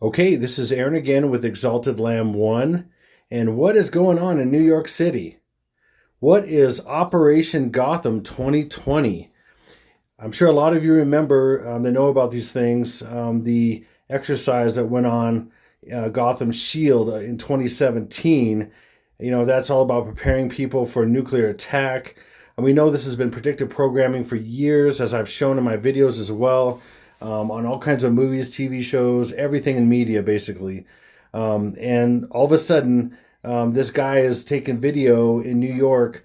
Okay, this is Aaron again with Exalted Lamb 1. And what is going on in New York City? What is Operation Gotham 2020? I'm sure a lot of you remember that know about these things. The exercise that went on Gotham Shield in 2017. That's all about preparing people for a nuclear attack. And we know this has been predictive programming for years, as I've shown in my videos as well. On all kinds of movies, TV shows, everything in media, basically. And all of a sudden, this guy is taking video in New York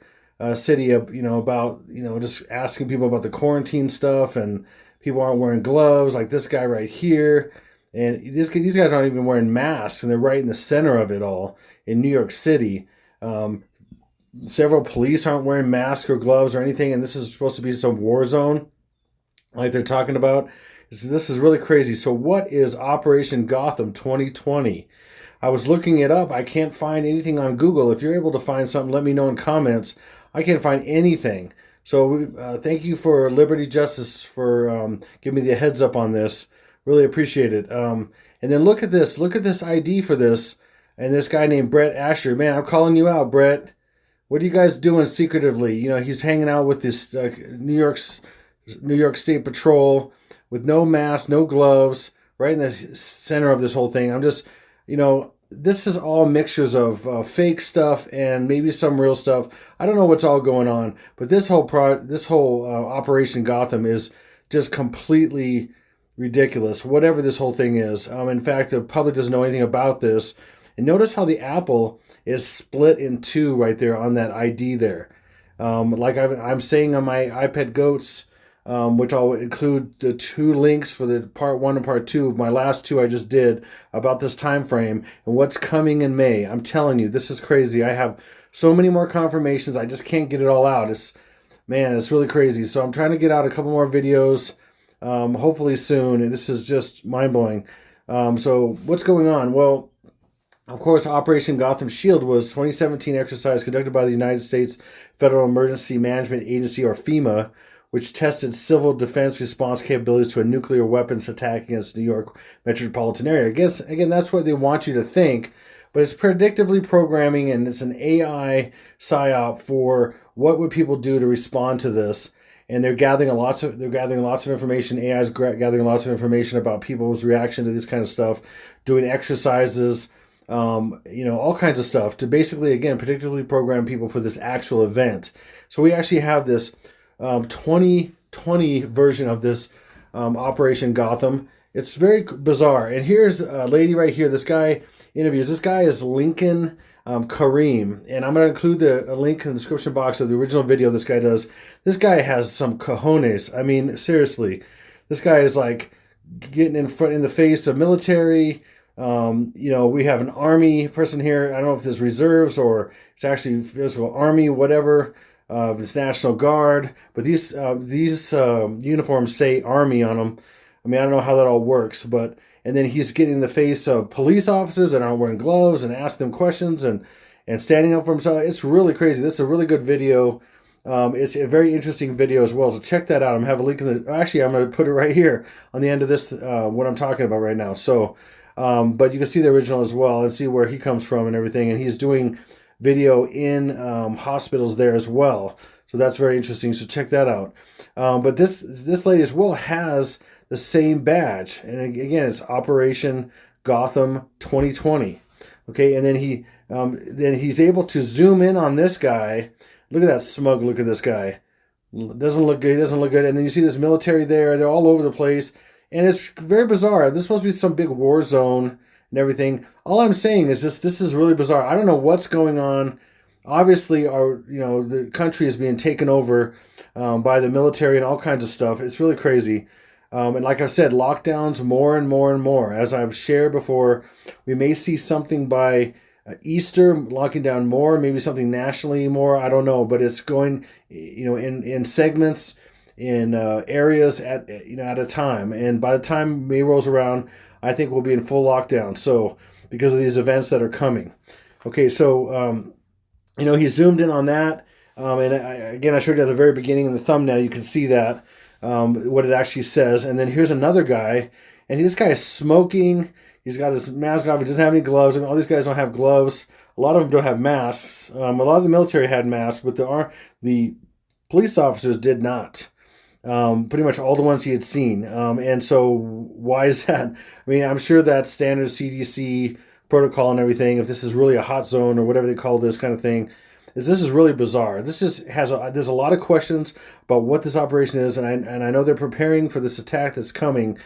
City, about, just asking people about the quarantine stuff, and people aren't wearing gloves, like this guy right here. And these guys aren't even wearing masks, and they're right in the center of it all in New York City. Several police aren't wearing masks or gloves or anything, and this is supposed to be some war zone, like they're talking about. This is really crazy. So what is Operation Gotham 2020? I was looking it up. I can't find anything on Google. If you're able to find something, let me know in comments. I can't find anything. So thank you for Liberty Justice for giving me the heads up on this. Really appreciate it. And then look at this. Look at this ID for this. And this guy named Brett Asher. Man, I'm calling you out, Brett. What are you guys doing secretively? He's hanging out with this New York State Patrol with no mask, no gloves, right in the center of this whole thing. I'm just, this is all mixtures of fake stuff and maybe some real stuff. I don't know what's all going on, but this whole Operation Gotham is just completely ridiculous, whatever this whole thing is. In fact, the public doesn't know anything about this. And notice how the apple is split in two right there on that ID there. Like I'm saying on my iPad Goats, which I'll include the two links for the part 1 and part 2 of my last two I just did about this time frame and what's coming in May. I'm telling you, this is crazy. I have so many more confirmations. I just can't get it all out. It's really crazy. So I'm trying to get out a couple more videos, hopefully soon. And this is just mind-blowing. So what's going on? Well, of course, Operation Gotham Shield was 2017 exercise conducted by the United States Federal Emergency Management Agency, or FEMA, which tested civil defense response capabilities to a nuclear weapons attack against New York metropolitan area. Again, that's what they want you to think, but it's predictively programming, and it's an AI psyop for what would people do to respond to this. And they're gathering lots of information. AI is gathering lots of information about people's reaction to this kind of stuff, doing exercises, all kinds of stuff to basically, again, predictively program people for this actual event. So we actually have this 2020 version of this Operation Gotham. It's very bizarre. And here's a lady right here. This guy interviews. This guy is Lincoln Kareem. And I'm going to include a link in the description box of the original video this guy does. This guy has some cojones. I mean, seriously. This guy is like getting in the face of military. We have an army person here. I don't know if there's reserves or it's actually physical army, whatever. It's National Guard, but these uniforms say Army on them. I mean, I don't know how that all works, and then he's getting in the face of police officers that aren't wearing gloves and asking them questions and standing up for himself. It's really crazy. This is a really good video. It's a very interesting video as well, so check that out. I'm going to have a link actually, I'm going to put it right here on the end of this, what I'm talking about right now. So, but you can see the original as well and see where he comes from and everything, and he's doing video in hospitals there as well. So that's very interesting. So check that out. But this lady as well has the same badge. And again, it's Operation Gotham 2020. Okay, and then he's able to zoom in on this guy. Look at that smug look at this guy. Doesn't look good. He doesn't look good. And then you see this military there. They're all over the place. And it's very bizarre. This is supposed to be some big war zone and everything. All I'm saying is this is really bizarre. I don't know what's going on. Obviously, the country is being taken over by the military and all kinds of stuff. It's really crazy. And like I've said, lockdowns more and more and more. As I've shared before, we may see something by Easter, locking down more, maybe something nationally more. I don't know, but it's going, in segments, in areas at a time. And by the time May rolls around, I think we'll be in full lockdown. So because of these events that are coming. Okay, so he zoomed in on that, and I showed you at the very beginning in the thumbnail. You can see that what it actually says. And then here's another guy, and this guy is smoking. He's got his mask off. He doesn't have any gloves. I mean, all these guys don't have gloves. A lot of them don't have masks. A lot of the military had masks, but the police officers did not. Pretty much all the ones he had seen. And so why is that? I mean, I'm sure that's standard CDC protocol and everything. If this is really a hot zone or whatever they call this kind of thing, this is really bizarre. This just there's a lot of questions about what this operation is, and I know they're preparing for this attack that's coming,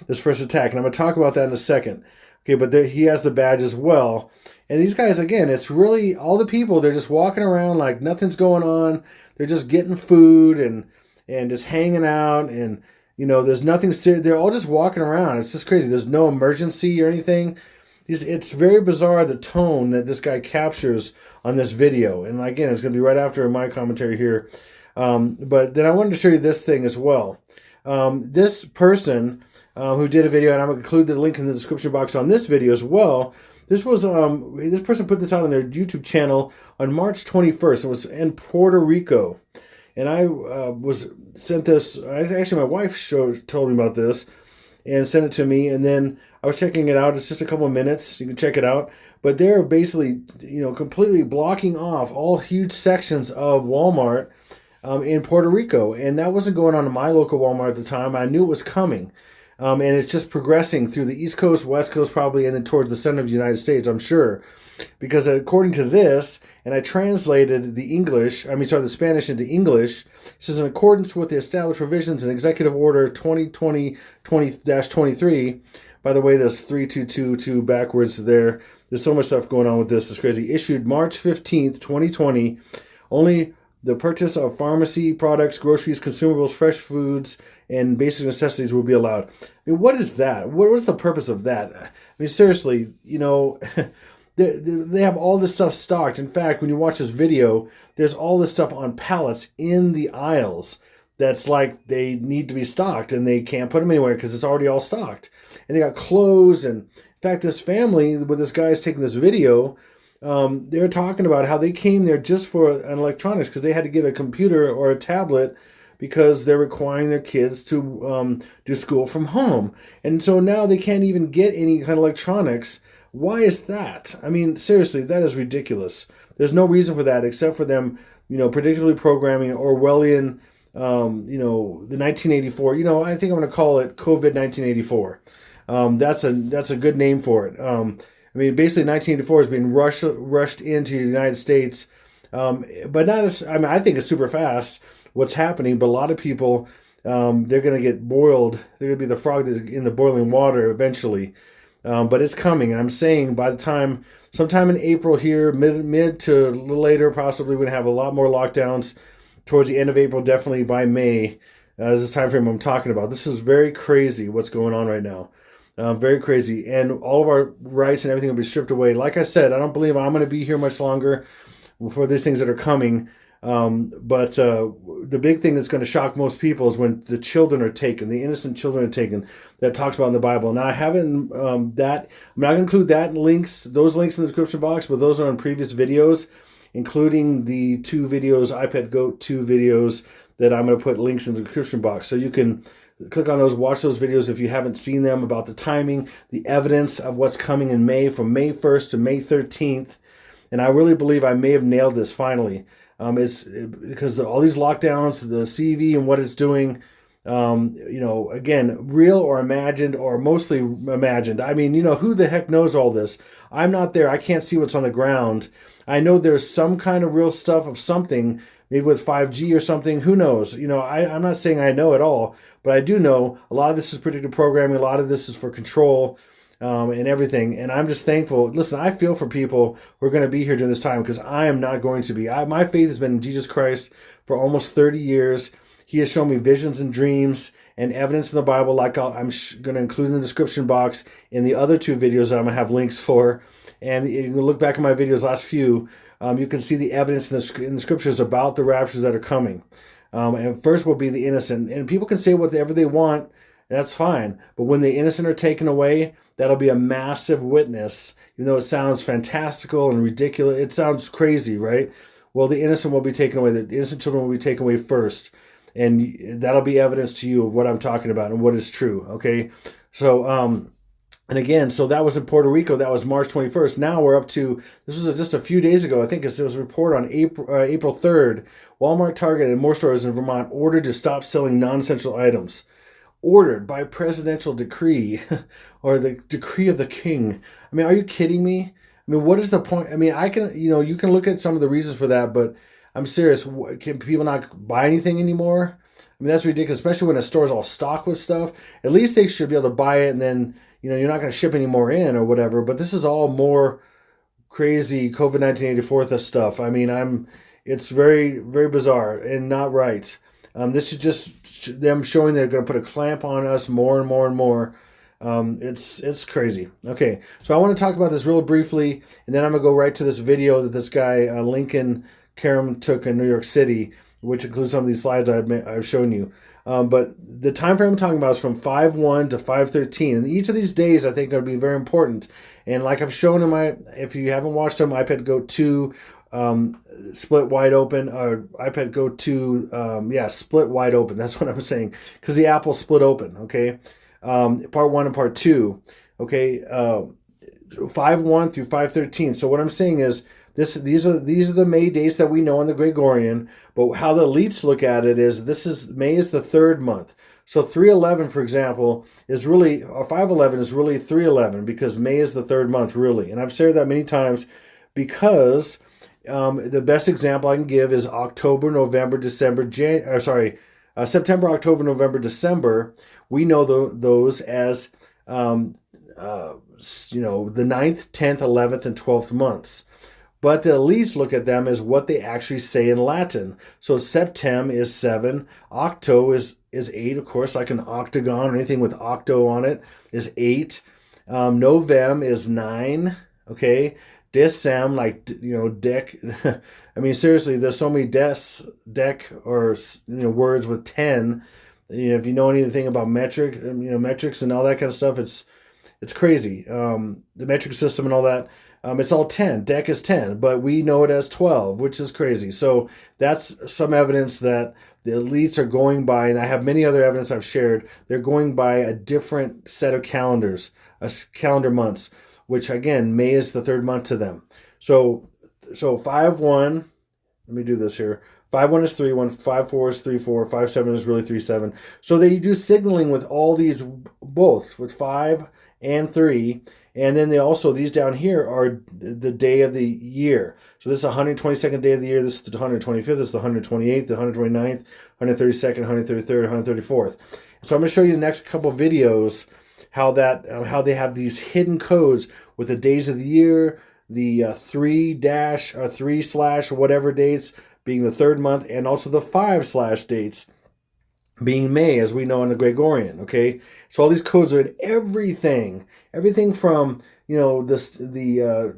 this first attack, and I'm going to talk about that in a second. Okay, but he has the badge as well. And these guys, again, it's really all the people, they're just walking around like nothing's going on. They're just getting food and just hanging out, and there's nothing serious. They're all just walking around. It's just crazy. There's no emergency or anything. It's very bizarre, the tone that this guy captures on this video. And again, it's going to be right after my commentary here. But then I wanted to show you this thing as well. This person who did a video, and I'm going to include the link in the description box on this video as well. This person put this out on their YouTube channel on March 21st. It was in Puerto Rico. And I was sent this. Actually, my wife told me about this and sent it to me. And then I was checking it out. It's just a couple of minutes. You can check it out. But they're basically, completely blocking off all huge sections of Walmart in Puerto Rico. And that wasn't going on in my local Walmart at the time. I knew it was coming. And it's just progressing through the East Coast, West Coast probably, and then towards the center of the United States, I'm sure. Because according to this, and I translated the Spanish into English, it says, in accordance with the established provisions in Executive Order 2020-23, by the way, there's 3222 backwards there. There's so much stuff going on with this. It's crazy. Issued March 15th, 2020, only the purchase of pharmacy products, groceries, consumables, fresh foods, and basic necessities will be allowed. I mean, what is that? What's the purpose of that? I mean, seriously, they have all this stuff stocked. In fact, when you watch this video, there's all this stuff on pallets in the aisles that's like they need to be stocked, and they can't put them anywhere because it's already all stocked. And they got clothes, and in fact, this family, where this guy's taking this video, they're talking about how they came there just for an electronics because they had to get a computer or a tablet because they're requiring their kids to do school from home. And so now they can't even get any kind of electronics. Why is that? I mean, seriously, that is ridiculous. There's no reason for that except for them, predictably programming Orwellian, the 1984. I think I'm going to call it COVID 1984. That's a good name for it. I mean, basically, 1984 is being rushed into the United States, but not as. I mean, I think it's super fast what's happening, but a lot of people, they're going to get boiled. They're going to be the frog that's in the boiling water eventually. But it's coming. And I'm saying by the time, sometime in April here, mid to a little later, possibly we're going to have a lot more lockdowns towards the end of April, definitely by May. This is the time frame I'm talking about. This is very crazy what's going on right now. Very crazy. And all of our rights and everything will be stripped away. Like I said, I don't believe I'm going to be here much longer for these things that are coming. But the big thing that's going to shock most people is when the children are taken, the innocent children are taken, that talks about in the Bible. Now, I haven't I'm not going to include those links in the description box, but those are on previous videos, including the two videos, iPad Goat 2 videos, that I'm going to put links in the description box. So you can click on those, watch those videos if you haven't seen them, about the timing, the evidence of what's coming in May, from May 1st to May 13th. And I really believe I may have nailed this finally. It's because all these lockdowns, the CV and what it's doing, again, real or imagined, or mostly imagined. I mean, who the heck knows all this? I'm not there. I can't see what's on the ground. I know there's some kind of real stuff of something, maybe with 5G or something. Who knows? I'm not saying I know it all, but I do know a lot of this is predictive programming. A lot of this is for control. And everything. And I'm just thankful. Listen, I feel for people who are going to be here during this time, because I am not going to be. My faith has been in Jesus Christ for almost 30 years. He has shown me visions and dreams and evidence in the Bible, like I'm going to include in the description box in the other two videos that I'm going to have links for. And you can look back at my videos, last few, you can see the evidence in the scriptures about the raptures that are coming. And first will be the innocent. And people can say whatever they want, that's fine. But when the innocent are taken away, that'll be a massive witness. Even though it sounds fantastical and ridiculous, it sounds crazy, right? Well, the innocent will be taken away. The innocent children will be taken away first. And that'll be evidence to you of what I'm talking about and what is true, okay? So, and again, so that was in Puerto Rico. That was March 21st. Now we're up to, this was just a few days ago. I think it was a report on April 3rd. Walmart, Target, and more stores in Vermont ordered to stop selling non-essential items. Ordered by presidential decree or the decree of the king. I mean, are you kidding me? I mean, what is the point? I mean, you can look at some of the reasons for that, but I'm serious. Can people not buy anything anymore? I mean, that's ridiculous, especially when a store's all stocked with stuff. At least they should be able to buy it and then, you're not going to ship any more in or whatever. But this is all more crazy COVID-1984 stuff. I mean, it's very, very bizarre and not right. This is just them showing they're going to put a clamp on us more and more and more. It's crazy. Okay, so I want to talk about this real briefly, and then I'm going to go right to this video that this guy, Lincoln Karam, took in New York City, which includes some of these slides I've shown you. But the time frame I'm talking about is from 5/1 to 5/13. And each of these days, I think, are going to be very important. And like I've shown if you haven't watched them, iPad Go 2, split wide open, or iPad Go 2, split wide open. That's what I'm saying. Because the Apple split open, okay? Part 1 and Part 2, okay? 5/1 through 5/13. So what I'm saying is, these are the May dates that we know in the Gregorian, but how the elites look at it is May is the third month. So 3/11, for example, is really, or 5/11 is really 3/11 because May is the third month, really. And I've shared that many times because the best example I can give is October, November, December, September, October, November, December. We know those as the 9th, 10th, 11th, and 12th months. But the elites look at them as what they actually say in Latin. So Septem is 7, Octo is 8, of course, like an octagon or anything with octo on it is 8. Novem is 9, okay? Decem, like, dec. I mean, seriously, there's so many dec, or, words with 10. If you know anything about metrics and all that kind of stuff, it's crazy. The metric system and all that. It's all 10. Dec is 10, but we know it as 12, which is crazy. So that's some evidence that the elites are going by, and I have many other evidence I've shared, they're going by a different set of calendars, calendar months, which again, May is the third month to them. So 5/1, let me do this here. 5/1 is 3/1, 5/4 is 3/4, 5/7 is really 3/7. So they do signaling with all these, both with 5 and 3. And then these down here are the day of the year. So this is the 122nd day of the year. This is the 125th. This is the 128th, the 129th, 132nd, 133rd, 134th. So I'm going to show you the next couple of videos how they have these hidden codes with the days of the year, the 3/ or whatever dates being the third month, and also the 5/ dates being May, as we know in the Gregorian, okay? So all these codes are in everything from, the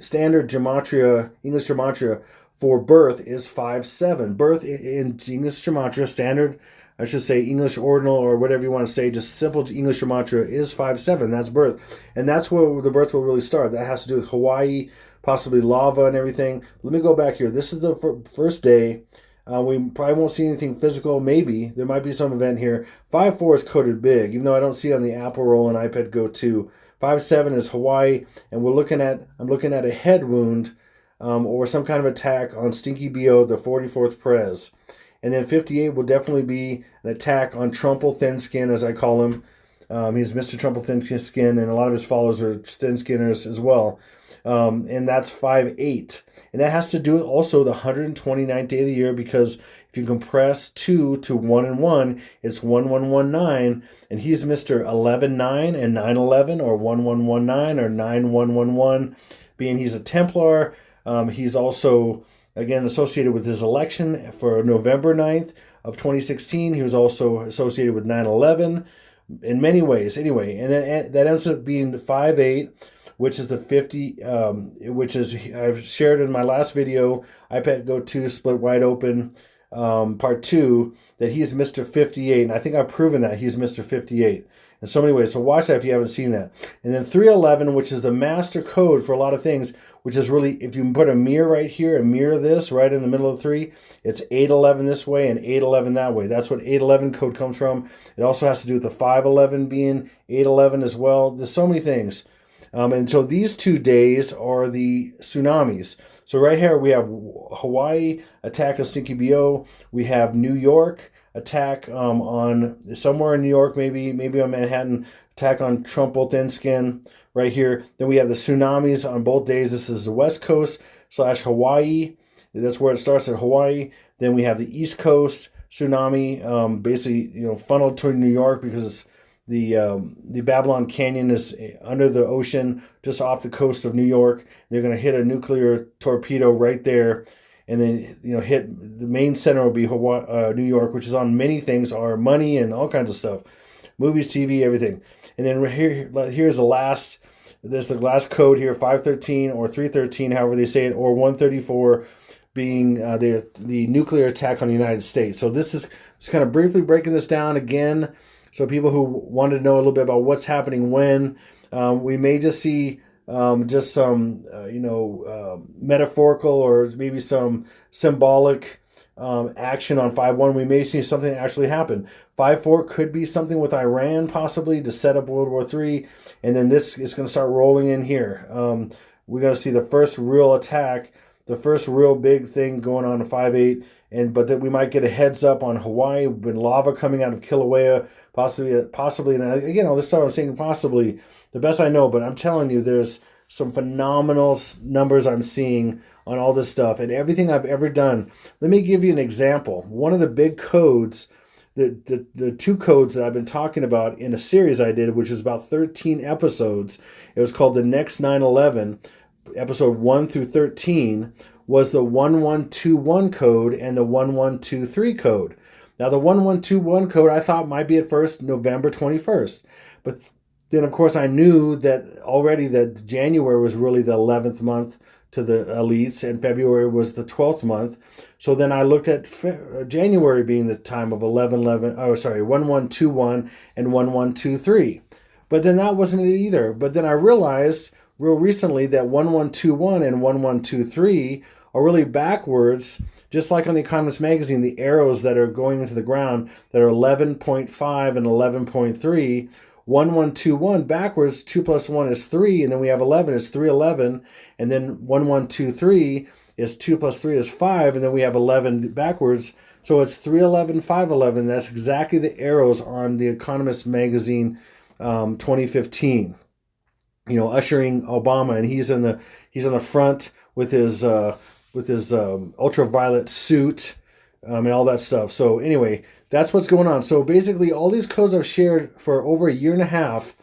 standard gematria, English gematria for birth is 5/7. Birth in English gematria, standard, I should say English ordinal, or whatever you want to say, just simple English gematria is 5/7. That's birth. And that's where the birth will really start. That has to do with Hawaii, possibly lava and everything. Let me go back here. This is the first day. We probably won't see anything physical. Maybe there might be some event here. 5/4 is coded big, even though I don't see it on the Apple roll and iPad Go 2. 5/7 is Hawaii, and I'm looking at a head wound or some kind of attack on Stinky BO, the 44th Prez. And then 58 will definitely be an attack on Trumple Thin-Skin, as I call him. He's Mr. Trumple Thin-Skin, and a lot of his followers are thin-skinners as well. And that's 5/8. And that has to do with also the 129th day of the year, because if you compress 2 to 1 and 1, it's 1119, and he's Mr. 11/9 and 9/11, or 1119 or 9111, being he's a Templar. He's also, again, associated with his election for November 9th of 2016. He was also associated with 9/11 in many ways. Anyway, and then that ends up being 5/8, which is the 50, which is, I've shared in my last video, iPad Go 2 split wide open, part 2, that he's Mr. 58. And I think I've proven that he's Mr. 58. in so many ways. So watch that if you haven't seen that. And then 311, which is the master code for a lot of things, which is really, if you put a mirror right here and mirror this right in the middle of 3, it's 811 this way and 811 that way. That's what 811 code comes from. It also has to do with the 511 being 811 as well. There's so many things. And so these 2 days are the tsunamis. So right here we have Hawaii, attack on Stinky BO. We have New York, attack on somewhere in New York, maybe on Manhattan, attack on Trump Thin Skin right here. Then we have the tsunamis on both days. This is the West Coast / Hawaii. That's where it starts, at Hawaii. Then we have the East Coast tsunami, basically, funneled toward New York because it's the Babylon Canyon is under the ocean, just off the coast of New York. They're going to hit a nuclear torpedo right there, and then hit the main center will be Hawaii, New York, which is on many things, our money and all kinds of stuff, movies, TV, everything. And then here's the last. There's the last code here, 513 or 313, however they say it, or 134, being the nuclear attack on the United States. So this is just kind of briefly breaking this down again. So people who wanted to know a little bit about what's happening when, we may just see just some, metaphorical or maybe some symbolic action on 5-1. We may see something actually happen. 5-4 could be something with Iran possibly to set up World War III. And then this is going to start rolling in here. We're going to see the first real attack, the first real big thing going on in 5-8. But that we might get a heads up on Hawaii, with lava coming out of Kilauea, possibly. And again, all this stuff I'm saying possibly, the best I know, but I'm telling you, there's some phenomenal numbers I'm seeing on all this stuff and everything I've ever done. Let me give you an example. One of the big codes, the 2 codes that I've been talking about in a series I did, which is about 13 episodes. It was called The Next 9/11, episode 1 through 13. Was the 1121 code and the 1123 code. Now, the 1121 code I thought might be at first November 21st. But then, of course, I knew that already that January was really the 11th month to the elites and February was the 12th month. So then I looked at January being the time of 1121 and 1123. But then that wasn't it either. But then I realized real recently that 1121 and 1123 are really backwards, just like on the Economist magazine, the arrows that are going into the ground that are 11.5 and 11.3. 1121 backwards, 2 plus 1 is 3, and then we have 11 is 311, and then 1123 is 2 plus 3 is 5, and then we have 11 backwards. So it's 311, 511. That's exactly the arrows on the Economist magazine 2015. Ushering Obama, and he's on the front with his ultraviolet suit and all that stuff. So anyway, that's what's going on. So basically, all these codes I've shared for over a year and a half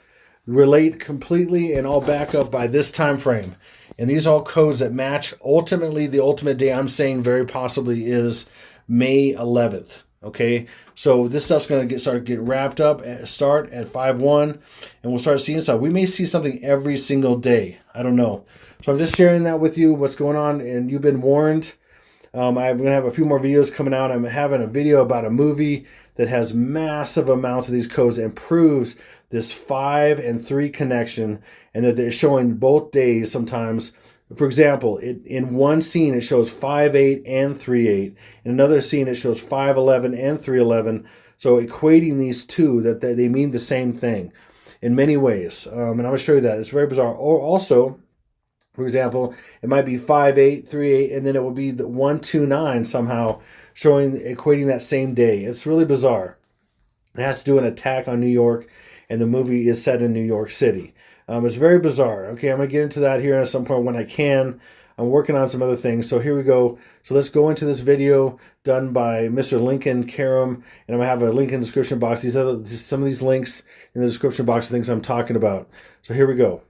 relate completely and all back up by this time frame. And these are all codes that match. Ultimately, the ultimate day I'm saying very possibly is May 11th. Okay, so this stuff's going to start getting wrapped up, start at 5-1, and we'll start seeing stuff. We may see something every single day. I don't know. So I'm just sharing that with you, what's going on, and you've been warned. I'm going to have a few more videos coming out. I'm having a video about a movie that has massive amounts of these codes and proves this 5 and 3 connection, and that they're showing both days sometimes. For example, in one scene, it shows 5-8 and 3-8. In another scene, it shows 5-11 and 3-11. So equating these two, that they mean the same thing in many ways. And I'm going to show you that. It's very bizarre. Or also, for example, it might be 5-8, 3-8, and then it will be the 1-2-9 somehow, equating that same day. It's really bizarre. It has to do an attack on New York, and the movie is set in New York City. It's very bizarre. Okay, I'm going to get into that here at some point when I can. I'm working on some other things. So here we go. So let's go into this video done by Mr. Lincoln Karam. And I'm going to have a link in the description box. These are some of these links in the description box of things I'm talking about. So here we go.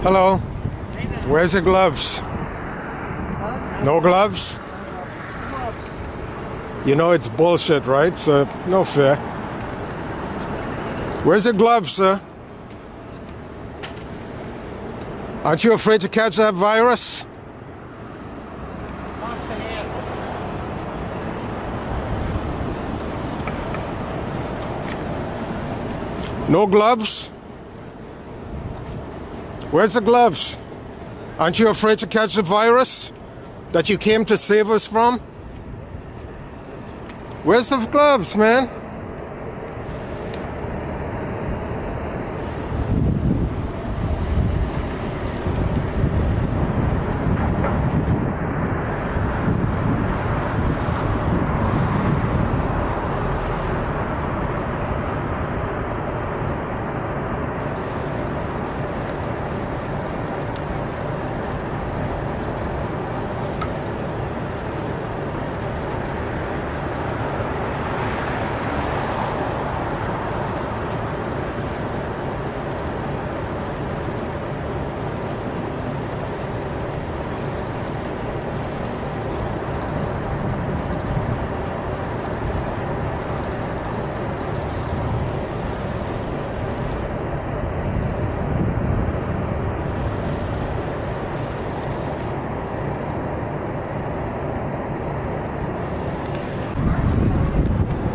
Hello. Where's the gloves? No gloves? You know it's bullshit, right? So no fair. Where's the gloves, sir? Aren't you afraid to catch that virus? No gloves? Where's the gloves? Aren't you afraid to catch the virus that you came to save us from? Where's the gloves, man?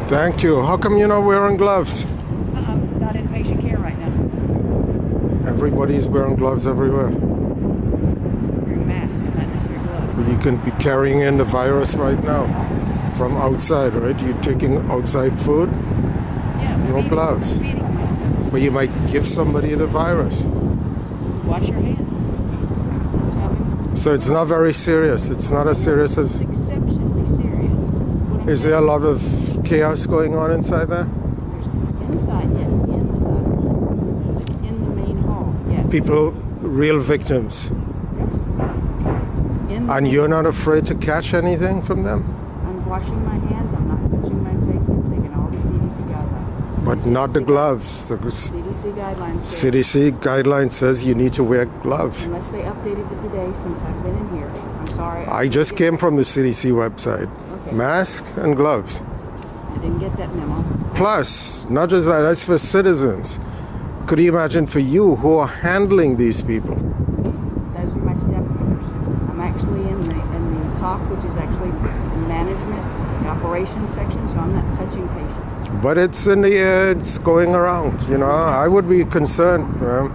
Thank you. How come you're not wearing gloves? Not in patient care right now. Everybody's wearing gloves everywhere. Wearing masks, not necessarily gloves. You can be carrying in the virus right now from outside, right? You're taking outside food, Yeah, no gloves. Feeding myself. But you might give somebody the virus. Wash your hands. Tell me. So it's not very serious. It's not as serious It's as... exceptionally serious. What I'm Is there a saying- lot of chaos going on inside there? There's inside, in the main hall, yes. People, real victims. In the And main- you're not afraid to catch anything from them? I'm washing my hands. I'm not touching my face. I'm taking all the CDC guidelines. But not the gloves. The CDC guidelines. Says, CDC guideline says you need to wear gloves. Unless they updated it today since I've been in here. I'm sorry. I just came from the CDC website. Okay. Mask and gloves. I didn't get that memo. Plus, not just that, that's for citizens. Could you imagine for you who are handling these people? Those are my staff members. I'm actually in the talk, which is actually the management, the operations section, so I'm not touching patients. But it's in the air, it's going around. You know, I would be concerned. Well,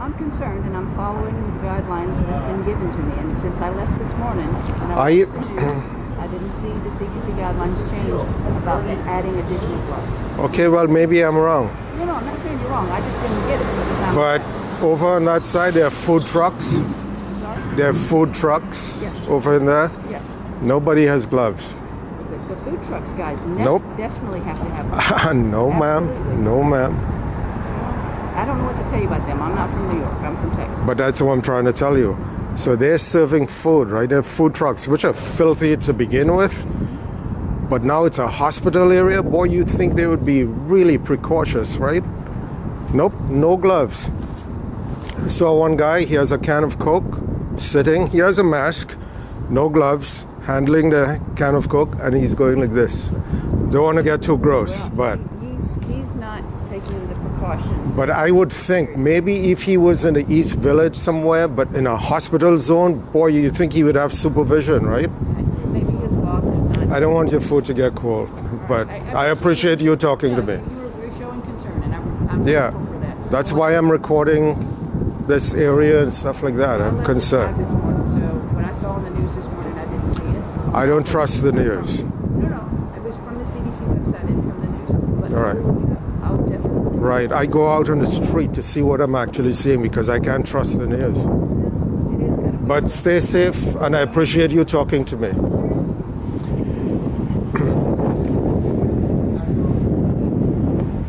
I'm concerned, and I'm following the guidelines that have been given to me. And since I left this morning, when I watched the news, I didn't see the CDC guidelines change about adding additional gloves. Okay, well, maybe I'm wrong. No, I'm not saying you're wrong. I just didn't get it because I'm. But over on that side, there are food trucks. I'm sorry. There are food trucks Yes. over in there. Yes. Nobody has gloves. The food trucks guys Nope. definitely have to have. No, ma'am. Absolutely. No, ma'am. I don't know what to tell you about them. I'm not from New York. I'm from Texas. But that's what I'm trying to tell you. So they're serving food, right? They're food trucks, which are filthy to begin with. But now it's a hospital area. Boy, you'd think they would be really precautious, right? Nope, no gloves. So one guy, he has a can of Coke sitting. He has a mask, no gloves, handling the can of Coke, and he's going like this. Don't want to get too gross, but... He's not taking the precautions. But I would think maybe if he was in the East Village somewhere, but in a hospital zone, boy, you'd think he would have supervision, right? Maybe his boss is not. I don't want your food to get cold, but I appreciate you talking to me. You're showing concern, and I'm Yeah, grateful for that. that's why I'm recording this area and stuff like that. I'm concerned. This morning, so when I saw on the news this morning, I didn't see it. I don't trust the news. No, it was from the CDC website and from the news. But All right. I'll definitely. Right, I go out on the street to see what I'm actually seeing because I can't trust the news. It is kind of. But stay safe, and I appreciate you talking to me.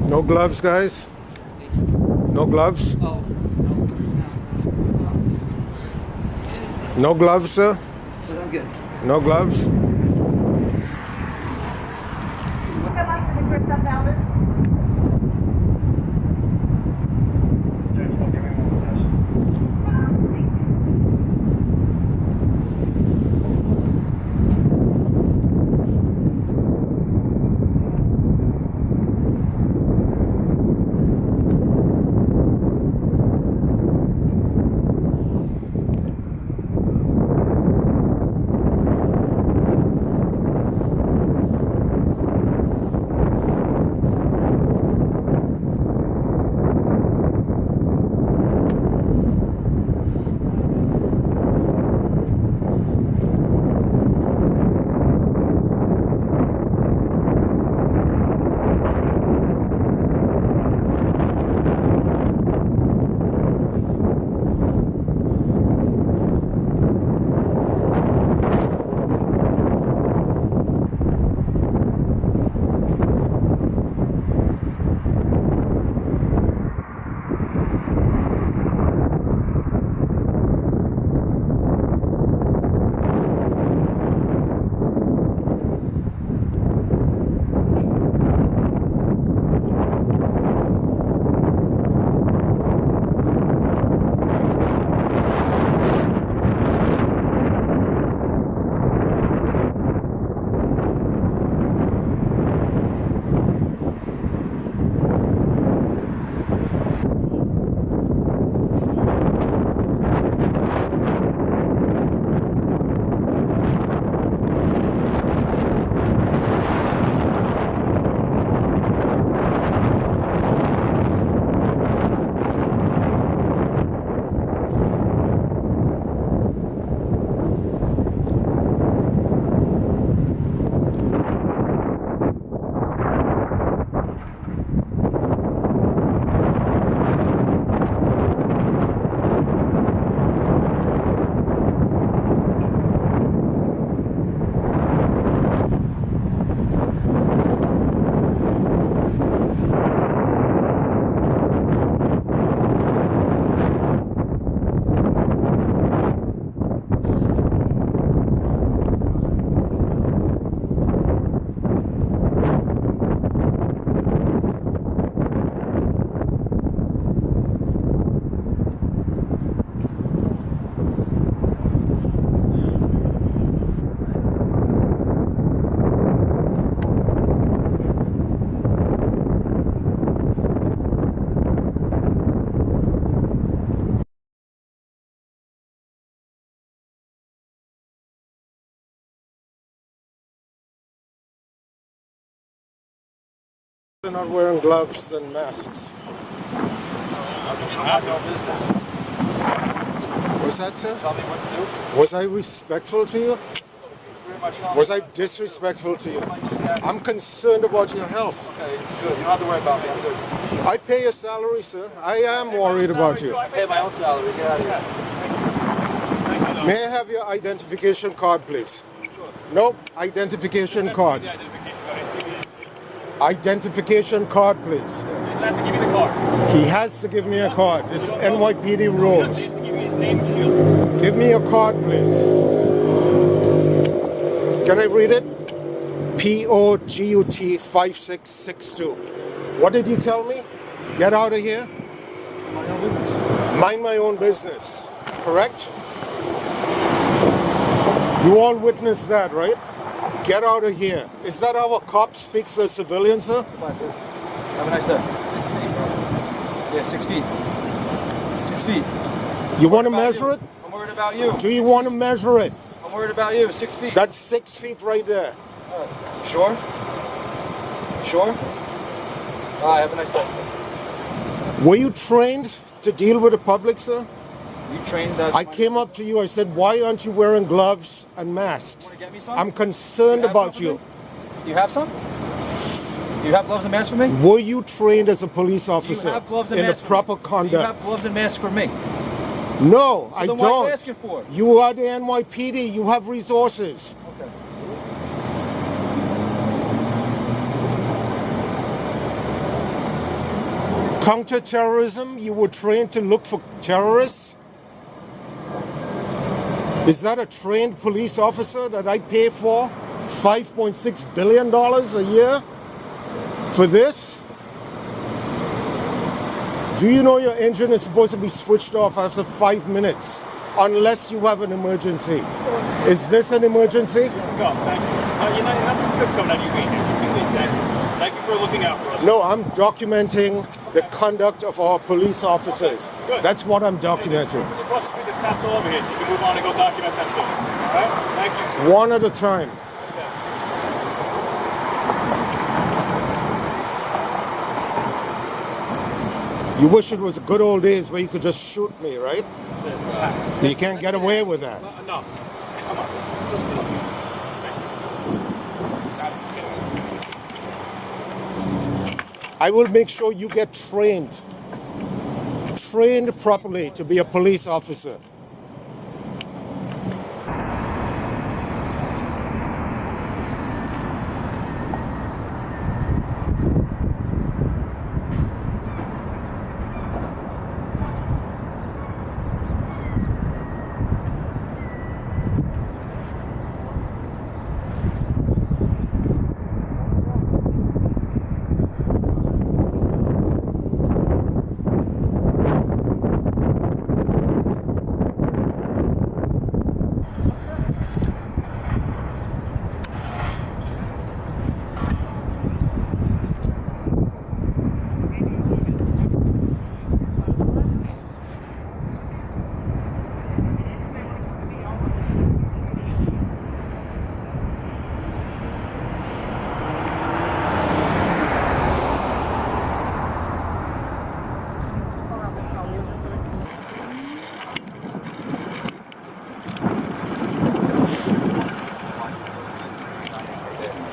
No gloves, guys? No gloves? No gloves, sir? I'm good. No gloves? Come up to the Crystal Palace. Come you're not wearing gloves and masks? You have no business. What's that, sir? Tell me what to do. Was I respectful to you? Pretty much tell me. Was I disrespectful to you? I'm concerned about your health. Okay, good. You don't have to worry about me. I'm good. I pay your salary, sir. I am worried about you. I pay my own salary. Get out of here. May I have your identification card, please? Nope. Identification card. Identification card, please. Have to give me the card. He has to give me a card. It's NYPD rules. Give me his name and shield. Give me a card, please. Can I read it? POGUT 5662. What did you tell me? Get out of here? My own business. Mind my own business. Correct? You all witnessed that, right? Get out of here. Is that how a cop speaks to a civilian, sir? Goodbye, sir. Have a nice day. Yeah, 6 feet. 6 feet. You want to measure it? I'm worried about you. Do you want to measure it? I'm worried about you. 6 feet. That's 6 feet right there. Sure? Sure? All right, have a nice day. Were you trained to deal with the public, sir? You trained that. I came up to you, I said, why aren't you wearing gloves and masks? Want to get me some? I'm concerned about you. You have some? You have gloves and masks for me? Were you trained as a police Do you officer have gloves and in the masks for me? proper Do you conduct? have gloves and masks for me? No, I then what are you don't. asking for? You are the NYPD. You have resources. Okay. Counter-terrorism, you were trained to look for terrorists? Is that a trained police officer that I pay for $5.6 billion a year for this? Do you know your engine is supposed to be switched off after 5 minutes unless you have an emergency? Is this an emergency? Go, thank you. Nothing's good's coming out of you being here. You leave, thank you. Thank you for looking out for us. No, I'm documenting the conduct of our police officers. Good. That's what I'm documenting. There's across the street, there's Castle over here, so you can move on and go document them too. All right? Thank you. One at a time. You wish it was the good old days where you could just shoot me, right? You can't get away with that. No. Come on. Listen up. I will make sure you get trained properly to be a police officer.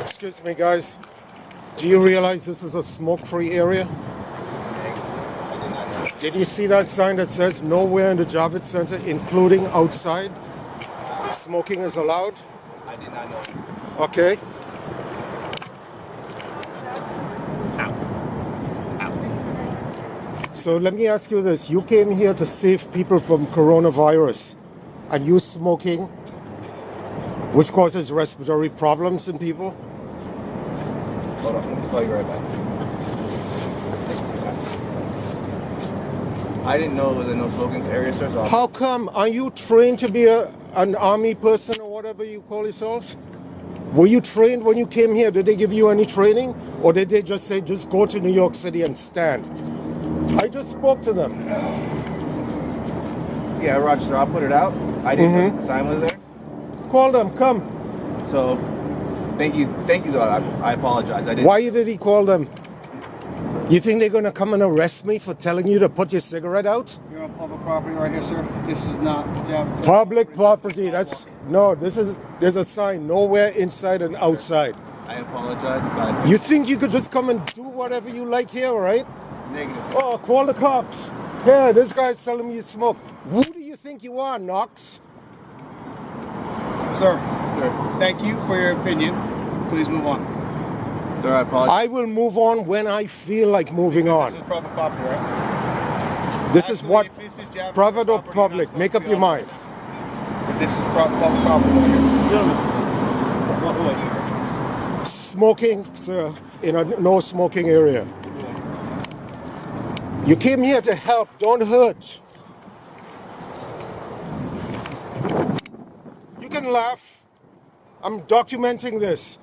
Excuse me, guys. Do you realize this is a smoke-free area? Did you see that sign that says nowhere in the Javits Center, including outside, smoking is allowed? I did not know this. Okay. So let me ask you this. You came here to save people from coronavirus, and you smoking, which causes respiratory problems in people? Hold on, let me call you right back. I didn't know it was a no smoking area, sir. So How come? Are you trained to be an army person or whatever you call yourselves? Were you trained when you came here? Did they give you any training? Or did they just say, just go to New York City and stand? I just spoke to them. yeah, Roger, sir. I'll put it out. I didn't know the sign was there. Call them, come. So, thank you though. I apologize. I didn't. Why did he call them? You think they're gonna come and arrest me for telling you to put your cigarette out? You're on public property right here, sir. This is not Javits. Public property, there's a sign, nowhere inside and outside. I apologize about it. You think you could just come and do whatever you like here, right? Negative. Oh, call the cops. Yeah, this guy's telling me you smoke. Who do you think you are, Knox? Sir, thank you for your opinion. Please move on. Sir, I apologize. I will move on when I feel like moving on. This is private property, right? This is Actually, what? if this is Javits Private or property, public? you're not Make supposed up to your be on mind. this. If this is public property right here. Gentlemen, walk away. Smoking, sir, in a no smoking area. You came here to help, don't hurt. You can laugh. I'm documenting this.